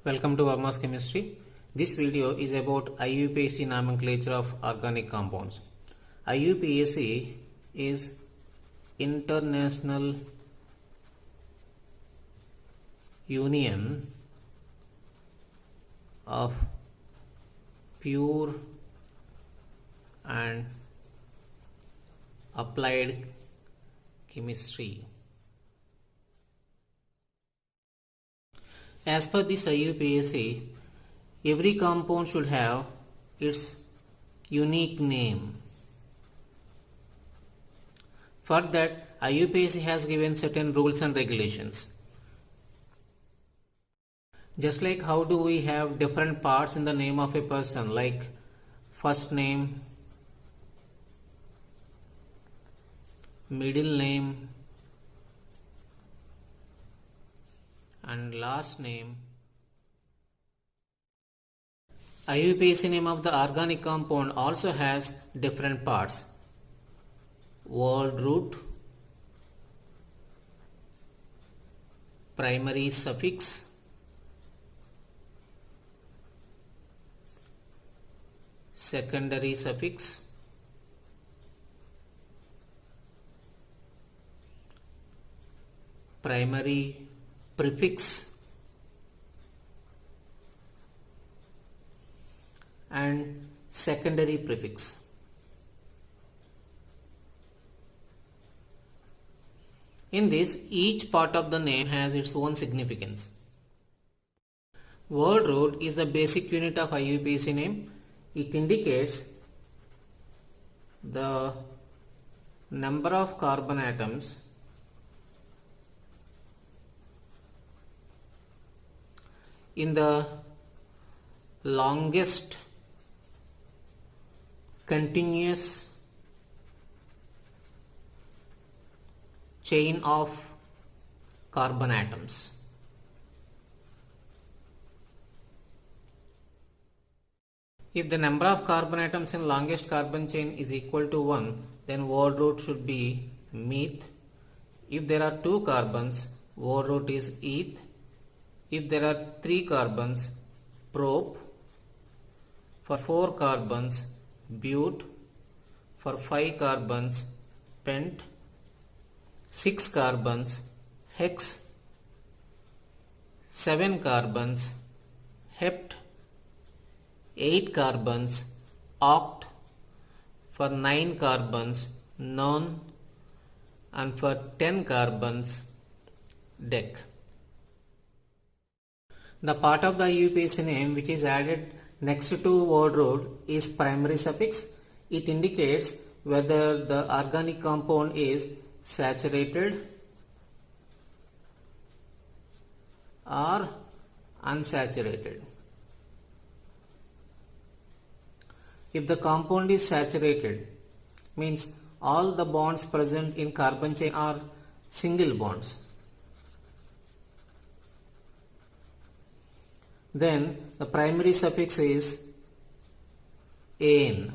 Welcome to Verma's Chemistry. This video is about IUPAC nomenclature of organic compounds. IUPAC is International Union of Pure and Applied Chemistry. As per this IUPAC, every compound should have its unique name. For that, IUPAC has given certain rules and regulations. Just like how do we have different parts in the name of a person, like first name, middle name, and last name. IUPAC name of the organic compound also has different parts. Word root, primary suffix, secondary suffix, primary prefix, and secondary prefix. In this, each part of the name has its own significance. Word root is the basic unit of IUPAC name. It indicates the number of carbon atoms in the longest continuous chain of carbon atoms. If the number of carbon atoms in longest carbon chain is equal to 1, then word root should be meth. If there are 2 carbons, word root is eth. If there are 3 carbons, prop. For 4 carbons, but. For 5 carbons, pent. 6 carbons, hex. 7 carbons, hept. 8 carbons, oct. For 9 carbons, non. And for 10 carbons, dec. The part of the IUPAC name which is added next to word root is primary suffix. It indicates whether the organic compound is saturated or unsaturated. If the compound is saturated, means all the bonds present in carbon chain are single bonds, then the primary suffix is ane.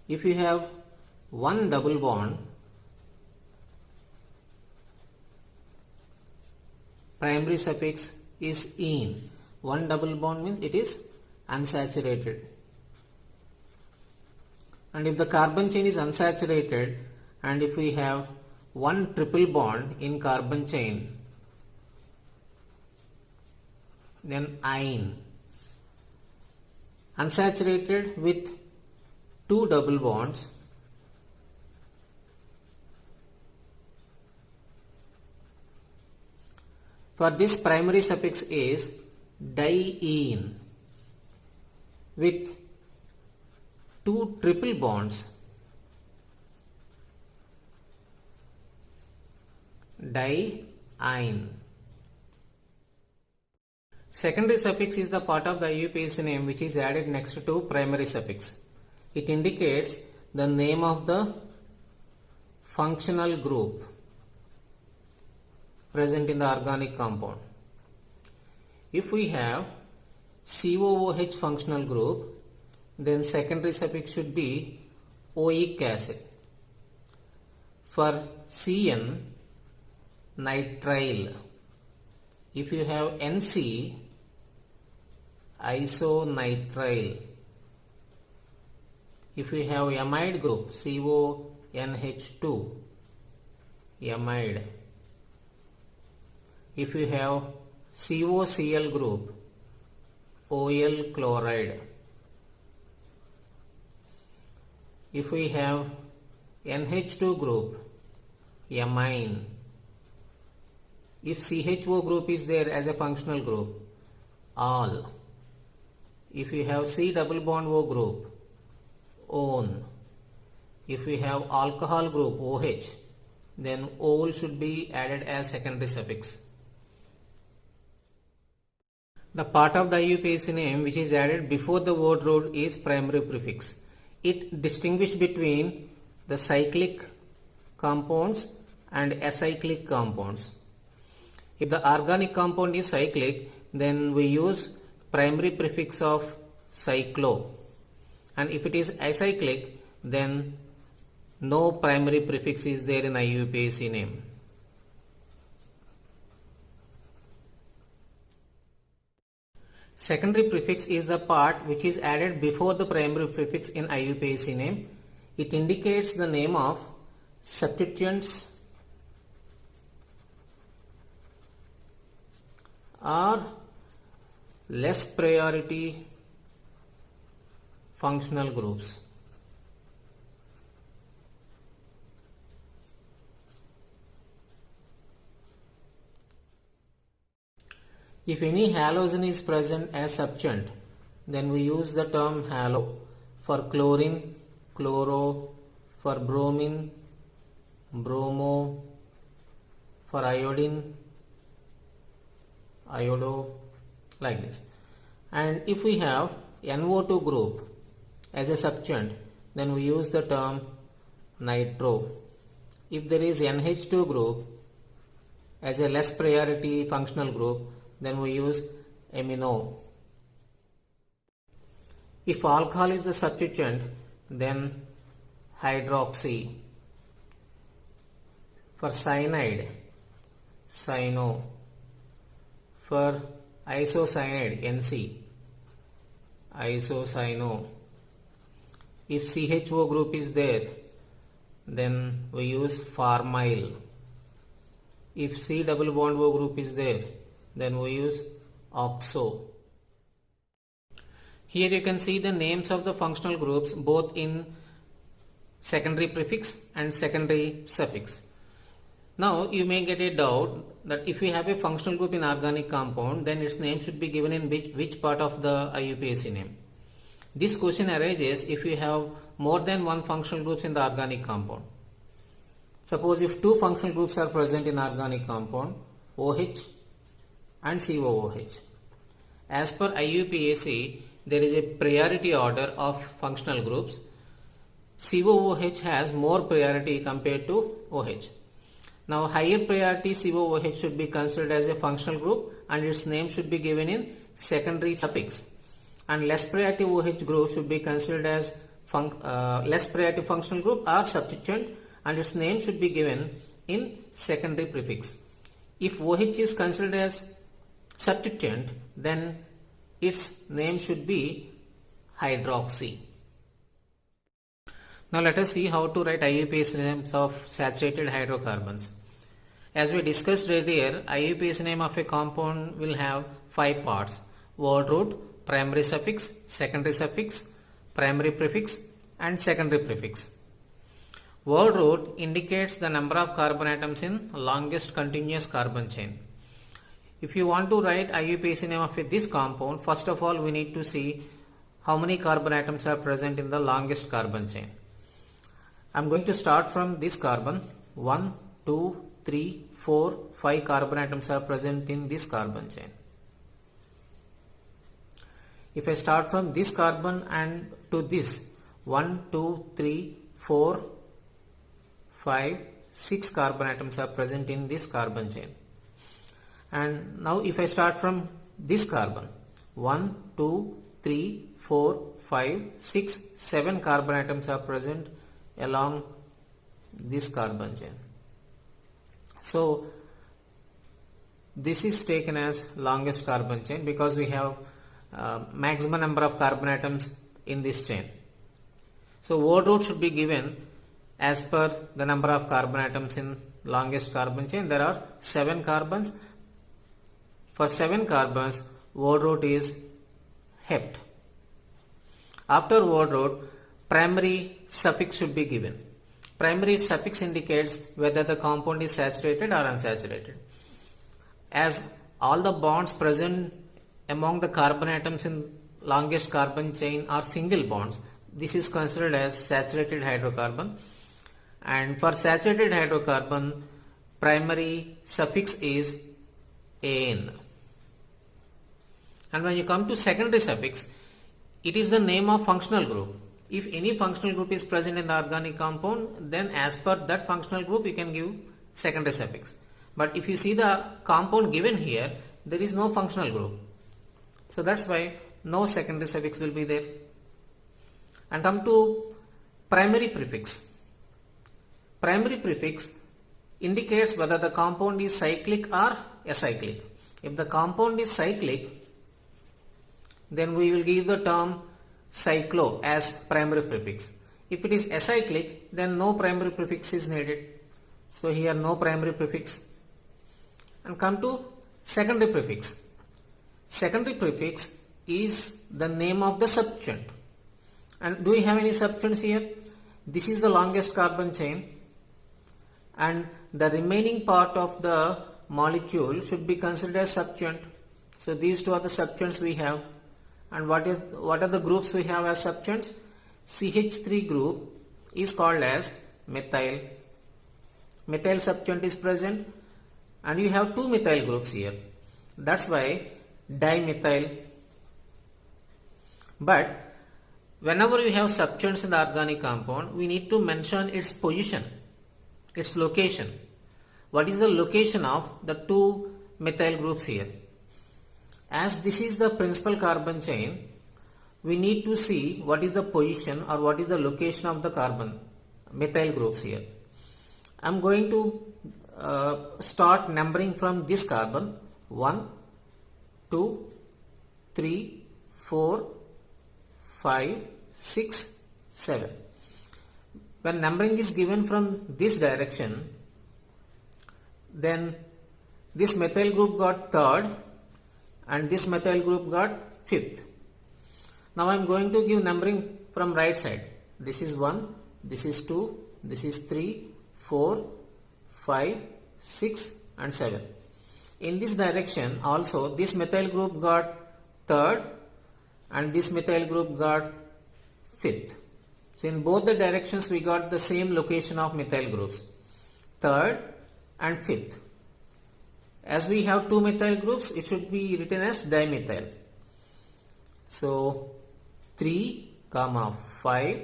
If you have one double bond, primary suffix is ene. One double bond means it is unsaturated. And if the carbon chain is unsaturated, and if we have one triple bond in carbon chain, then ine. Unsaturated with 2 double bonds, for this primary suffix is diene. With 2 triple bonds, diene. Secondary suffix is the part of the IUPAC name which is added next to primary suffix. It indicates the name of the functional group present in the organic compound. If we have COOH functional group, then secondary suffix should be oic acid. For CN, nitrile. If you have NC, isonitrile. If we have amide group, CONH2, amide. If you have COCl group, OL chloride. If we have NH2 group, amine. If CHO group is there as a functional group, all. If you have C double bond O group, one. If we have alcohol group OH, then ol should be added as secondary suffix. The part of the IUPAC name which is added before the word root is primary prefix. It distinguishes between the cyclic compounds and acyclic compounds. If the organic compound is cyclic, then we use primary prefix of cyclo, and if it is acyclic, then no primary prefix is there in IUPAC name. Secondary prefix is the part which is added before the primary prefix in IUPAC name. It indicates the name of substituents or less priority functional groups. If any halogen is present as substituent, then we use the term halo. For chlorine, chloro; for bromine, bromo; for iodine, iodo, like this. And if we have NO2 group as a substituent, then we use the term nitro. If there is NH2 group as a less priority functional group, then we use amino. If alcohol is the substituent, then hydroxy. For cyanide, cyano. For isocyanide, NC, isocyano. If CHO group is there, then we use pharmyl. If C double bond O group is there, then we use oxo. Here you can see the names of the functional groups both in secondary prefix and secondary suffix. Now you may get a doubt that if we have a functional group in organic compound, then its name should be given in which part of the IUPAC name. This question arises if you have more than one functional groups in the organic compound. Suppose if two functional groups are present in organic compound, OH and COOH. As per IUPAC, there is a priority order of functional groups. COOH has more priority compared to OH. Now higher priority COOH should be considered as a functional group and its name should be given in secondary suffix, and less priority OH group should be considered as less priority functional group or substituent and its name should be given in secondary prefix. If OH is considered as substituent, then its name should be hydroxy. Now let us see how to write IUPAC names of saturated hydrocarbons. As we discussed earlier, IUPAC name of a compound will have 5 parts: word root, primary suffix, secondary suffix, primary prefix and secondary prefix. Word root indicates the number of carbon atoms in longest continuous carbon chain. If you want to write IUPAC name of this compound, first of all we need to see how many carbon atoms are present in the longest carbon chain. I am going to start from this carbon. 1, 2, 3, 4, 5 carbon atoms are present in this carbon chain. If I start from this carbon and to this, 1, 2, 3, 4, 5, 6 carbon atoms are present in this carbon chain. And now if I start from this carbon, 1, 2, 3, 4, 5, 6, 7 carbon atoms are present along this carbon chain. So this is taken as longest carbon chain because we have maximum number of carbon atoms in this chain. So word root should be given as per the number of carbon atoms in longest carbon chain. There are 7 carbons. For 7 carbons, word root is hept. After word root, primary suffix should be given. Primary suffix indicates whether the compound is saturated or unsaturated. As all the bonds present among the carbon atoms in longest carbon chain are single bonds, this is considered as saturated hydrocarbon. And for saturated hydrocarbon, primary suffix is AN. And when you come to secondary suffix, it is the name of functional group. If any functional group is present in the organic compound, then as per that functional group you can give secondary suffix. But if you see the compound given here, there is no functional group. So that's why no secondary suffix will be there. And come to primary prefix. Primary prefix indicates whether the compound is cyclic or acyclic. If the compound is cyclic, then we will give the term cyclo as primary prefix. If it is acyclic, then no primary prefix is needed. So here no primary prefix. And come to secondary prefix. Secondary prefix is the name of the substituent. And do we have any substituents here? This is the longest carbon chain, and the remaining part of the molecule should be considered as substituent. So these two are the substituents we have. And what are the groups we have as substituents? CH3 group is called as methyl. Methyl substituent is present, and you have 2 methyl groups here. That's why dimethyl. But whenever you have substituents in the organic compound, we need to mention its position, its location. What is the location of the 2 methyl groups here? As this is the principal carbon chain, we need to see what is the position or what is the location of the carbon methyl groups here. I am going to start numbering from this carbon 1, 2, 3, 4, 5, 6, 7. When numbering is given from this direction, then this methyl group got 3rd and this methyl group got 5th. Now I am going to give numbering from right side. This is 1, this is 2, this is 3, 4, 5, 6 and 7. In this direction also this methyl group got 3rd and this methyl group got 5th. So in both the directions we got the same location of methyl groups, 3rd and 5th. As we have 2 methyl groups, it should be written as dimethyl. So 3, 5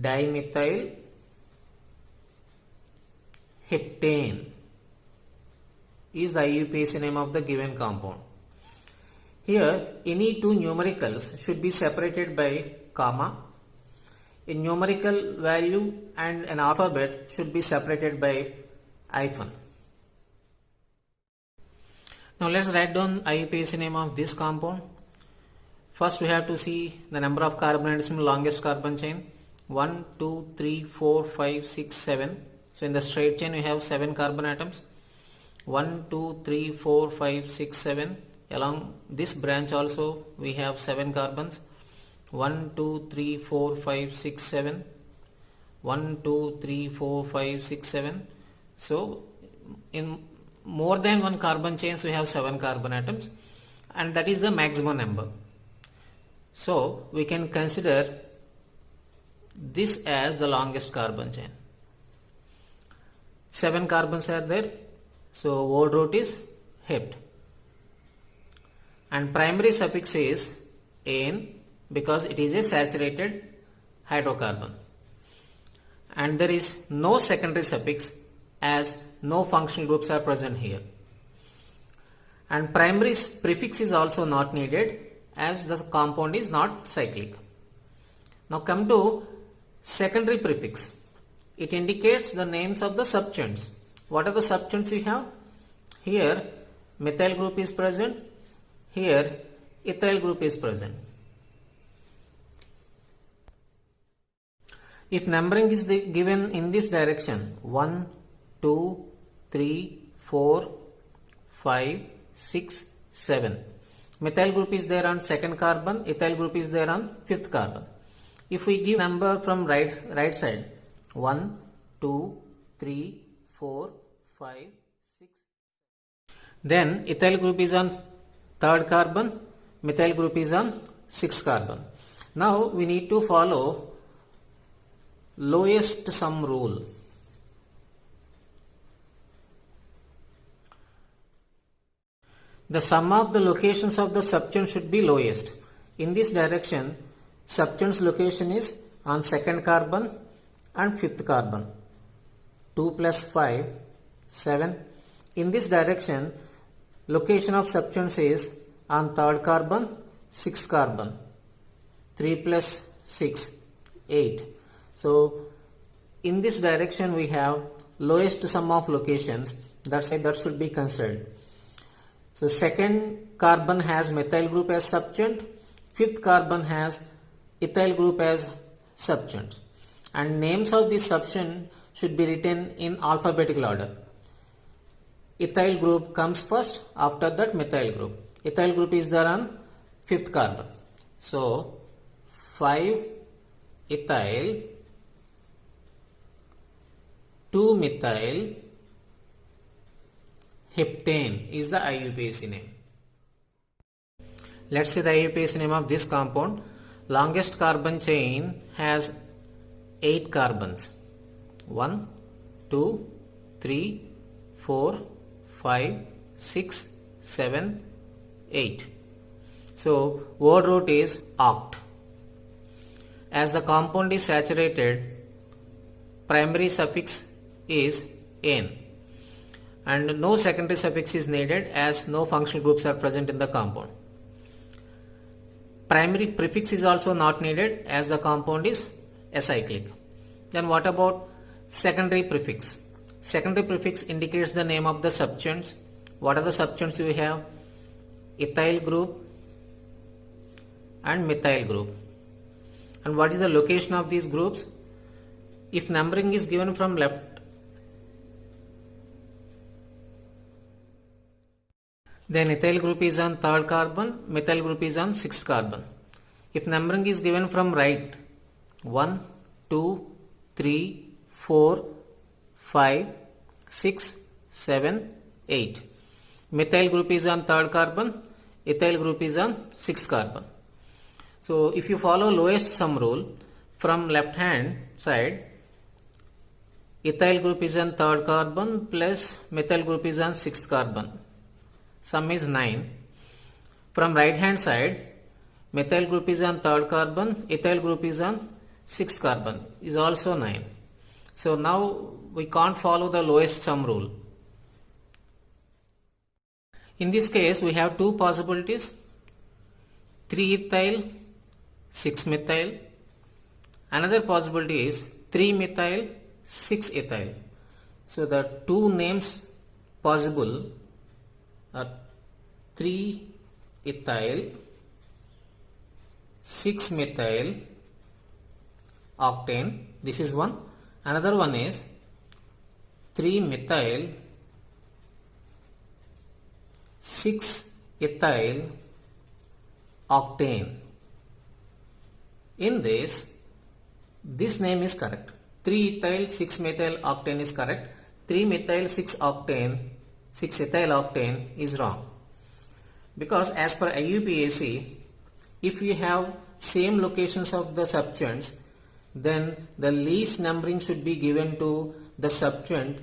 dimethyl heptane is the IUPAC name of the given compound. Here any 2 numericals should be separated by comma. A numerical value and an alphabet should be separated by hyphen. Now let's write down IUPAC name of this compound. First we have to see the number of carbon atoms in the longest carbon chain. 1, 2, 3, 4, 5, 6, 7. So in the straight chain we have 7 carbon atoms. 1, 2, 3, 4, 5, 6, 7. Along this branch also we have 7 carbons. 1, 2, 3, 4, 5, 6, 7. 1, 2, 3, 4, 5, 6, 7. So in more than one carbon chains we have 7 carbon atoms, and that is the maximum number. So we can consider this as the longest carbon chain. 7 carbons are there, so word root is hept, and primary suffix is an because it is a saturated hydrocarbon, and there is no secondary suffix as no functional groups are present here, and primary prefix is also not needed as the compound is not cyclic. Now come to secondary prefix. It indicates the names of the substituents. What are the substituents we have? Here methyl group is present, here ethyl group is present. If numbering is given in this direction 1, 2, 3, 4, 5, 6, 7. Methyl group is there on second carbon, ethyl group is there on fifth carbon. If we give number from right side 1, 2, 3, 4, 5, 6, then ethyl group is on third carbon, methyl group is on sixth carbon. Now we need to follow lowest sum rule. The sum of the locations of the subchain should be lowest. In this direction, subchain's location is on second carbon and fifth carbon. 2 plus 5, 7. In this direction, location of subchains is on third carbon, sixth carbon. 3 plus 6, 8. So in this direction we have lowest sum of locations. That's why that should be considered. So second carbon has methyl group as subchain, fifth carbon has ethyl group as subchain, and names of this subchain should be written in alphabetical order. Ethyl group comes first, after that methyl group. Ethyl group is there on fifth carbon. So 5 ethyl, 2 methyl heptane is the IUPAC name. Let's see the IUPAC name of this compound. Longest carbon chain has 8 carbons. 1, 2, 3, 4, 5, 6, 7, 8. So word root is oct. As the compound is saturated, primary suffix is ane, and no secondary suffix is needed as no functional groups are present in the compound. Primary prefix is also not needed as the compound is acyclic. Then what about secondary prefix? Secondary prefix indicates the name of the subchains. What are the subchains we have? Ethyl group and methyl group. And what is the location of these groups? If numbering is given from left, then ethyl group is on third carbon, methyl group is on sixth carbon. If numbering is given from right, 1, 2, 3, 4, 5, 6, 7, 8. Methyl group is on third carbon, ethyl group is on sixth carbon. So if you follow lowest sum rule, from left hand side, ethyl group is on third carbon plus methyl group is on sixth carbon. Sum is 9. From right hand side, methyl group is on third carbon, ethyl group is on sixth carbon, is also 9. So now we can't follow the lowest sum rule. In this case we have two possibilities: 3 ethyl, 6 methyl. Another possibility is 3 methyl, 6 ethyl. So the two names possible are 3 ethyl, 6 methyl octane. This is one. Another one is 3 methyl, 6 ethyl octane. In this name is correct. 3 ethyl 6 methyl octane is correct. 3 methyl 6 octane 6 ethyl octane is wrong, because as per IUPAC, if we have same locations of the subchains, then the least numbering should be given to the subchain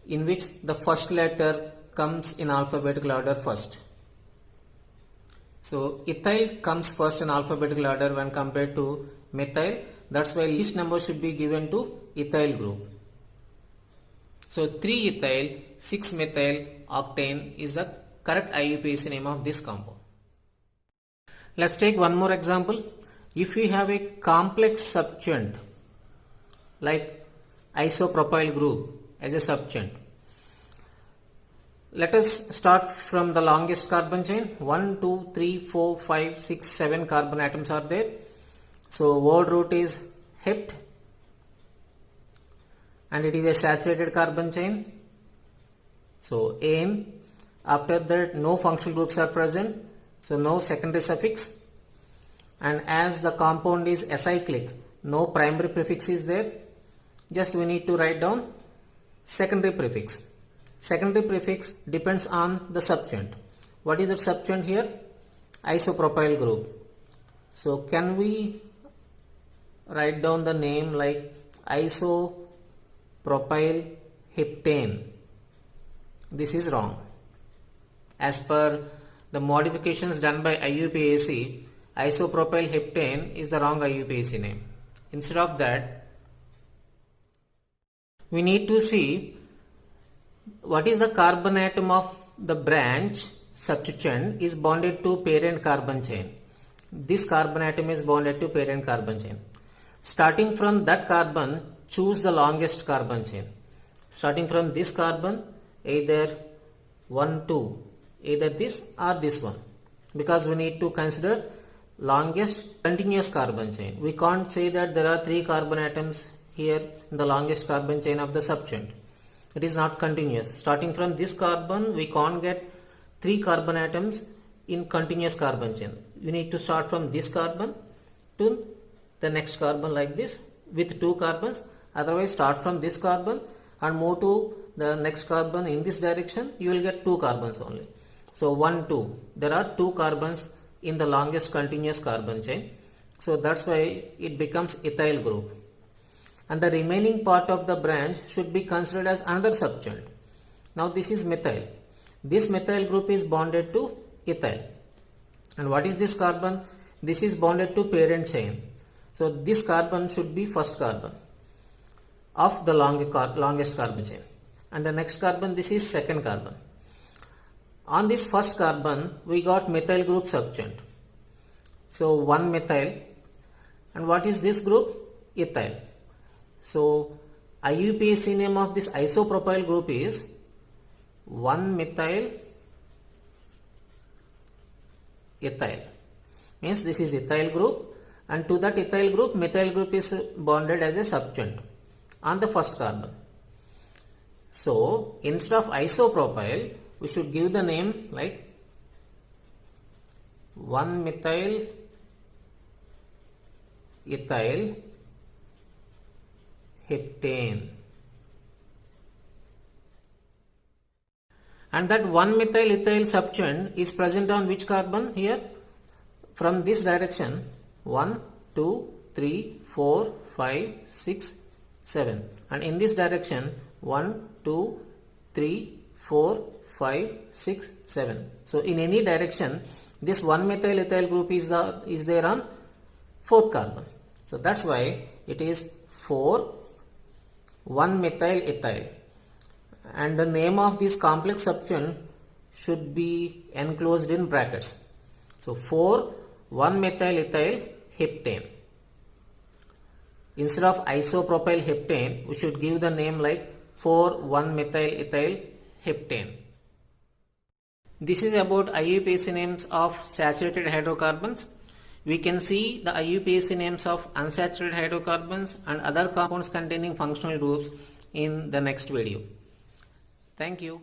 in which the first letter comes in alphabetical order first. So ethyl comes first in alphabetical order when compared to methyl. That's why least number should be given to ethyl group. So 3 ethyl 6 methyl octane is the correct IUPAC name of this compound. Let's take one more example. If we have a complex subchain like isopropyl group as a subchain, Let us start from the longest carbon chain. 1, 2, 3, 4, 5, 6, 7 carbon atoms are there. So word root is hept and it is a saturated carbon chain. So ane. After that no functional groups are present. So no secondary suffix. And as the compound is acyclic, no primary prefix is there. Just we need to write down secondary prefix. Secondary prefix depends on the substance. What is the substance here? Isopropyl group. So can we write down the name like isopropyl heptane? This is wrong. As per the modifications done by IUPAC, isopropyl heptane is the wrong IUPAC name. Instead of that, we need to see what is the carbon atom of the branch substituent is bonded to parent carbon chain. This carbon atom is bonded to parent carbon chain. Starting from that carbon, choose the longest carbon chain. Starting from this carbon, either 1, 2, either this or this one, because we need to consider longest continuous carbon chain. We can't say that there are 3 carbon atoms here in the longest carbon chain of the substance. It is not continuous. Starting from this carbon, we can't get 3 carbon atoms in continuous carbon chain. You need to start from this carbon to the next carbon like this with 2 carbons. Otherwise, start from this carbon and move to the next carbon in this direction. You will get 2 carbons only. So 1, 2. There are 2 carbons in the longest continuous carbon chain. So that's why it becomes ethyl group. And the remaining part of the branch should be considered as another substance. Now this is methyl. This methyl group is bonded to ethyl. And what is this carbon? This is bonded to parent chain. So this carbon should be first carbon of the longest carbon chain. And the next carbon, this is second carbon. On this first carbon, we got methyl group substance. So 1 methyl. And what is this group? Ethyl. So IUPAC name of this isopropyl group is 1 methyl ethyl. Means this is ethyl group, and to that ethyl group, methyl group is bonded as a substance on the first carbon. So instead of isopropyl, we should give the name like 1 methyl ethyl heptane. And that 1 methyl ethyl substance is present on which carbon here? From this direction 1, 2, 3, 4, 5, 6, 7. And in this direction 1, 2, 3, 4, 5, 6, 7. So in any direction this 1 methyl ethyl group is there on 4th carbon. So that's why it is 4 1 methyl ethyl, and the name of this complex substance should be enclosed in brackets. So 4 1 methyl ethyl heptane. Instead of isopropyl heptane, we should give the name like 4 1 methyl ethyl heptane. This is about IUPAC names of saturated hydrocarbons. We can see the IUPAC names of unsaturated hydrocarbons and other compounds containing functional groups in the next video. Thank you.